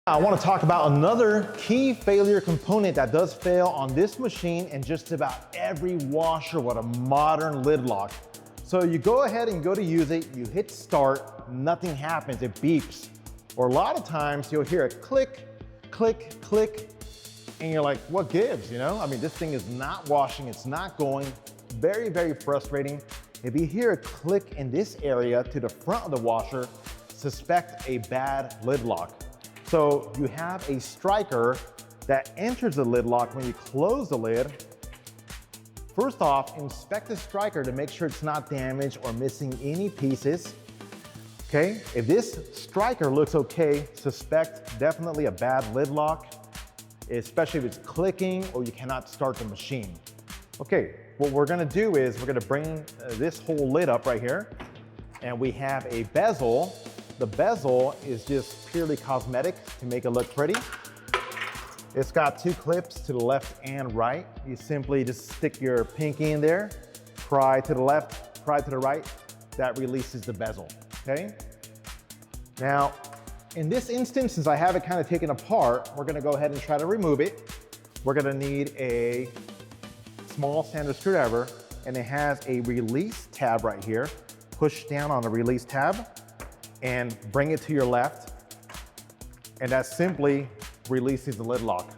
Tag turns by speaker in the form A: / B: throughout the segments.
A: I want to talk about another key failure component that does fail on this machine and just about every washer with a modern lid lock. So you go ahead and go to use it, you hit start, nothing happens, it beeps. Or a lot of times you'll hear a click, click, click, and you're like, what gives, you know? I mean, this thing is not washing, it's not going. Very, very frustrating. If you hear a click in this area to the front of the washer, suspect a bad lid lock. So you have a striker that enters the lid lock when you close the lid. First off, inspect the striker to make sure it's not damaged or missing any pieces. Okay, if this striker looks okay, suspect definitely a bad lid lock, especially if it's clicking or you cannot start the machine. Okay, what we're gonna do is we're gonna bring this whole lid up right here, and we have a bezel. The bezel is just purely cosmetic to make it look pretty. It's got two clips to the left and right. You simply just stick your pinky in there, pry to the left, pry to the right. That releases the bezel, okay? Now, in this instance, since I have it kind of taken apart, we're gonna go ahead and try to remove it. We're gonna need a small standard screwdriver, and it has a release tab right here. Push down on the release tab and bring it to your left, and that simply releases the lid lock,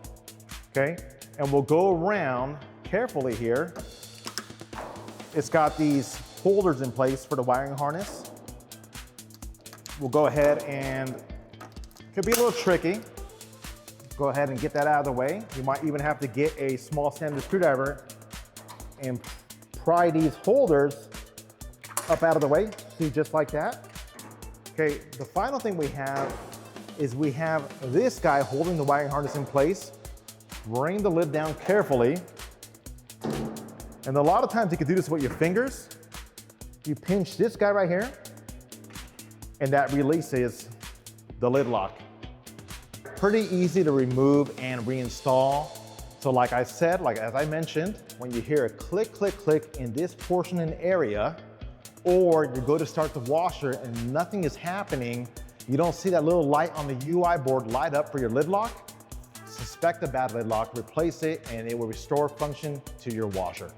A: okay? And we'll go around carefully here. It's got these holders in place for the wiring harness. We'll go ahead and, it could be a little tricky. Go ahead and get that out of the way. You might even have to get a small standard screwdriver and pry these holders up out of the way, see, just like that. Okay, the final thing we have is we have this guy holding the wiring harness in place. Bring the lid down carefully. And a lot of times you can do this with your fingers. You pinch this guy right here, and that releases the lid lock. Pretty easy to remove and reinstall. So like I said, as I mentioned, when you hear a click, click, click in this portion and area, or you go to start the washer and nothing is happening, you don't see that little light on the UI board light up for your lid lock, suspect a bad lid lock, replace it, and it will restore function to your washer.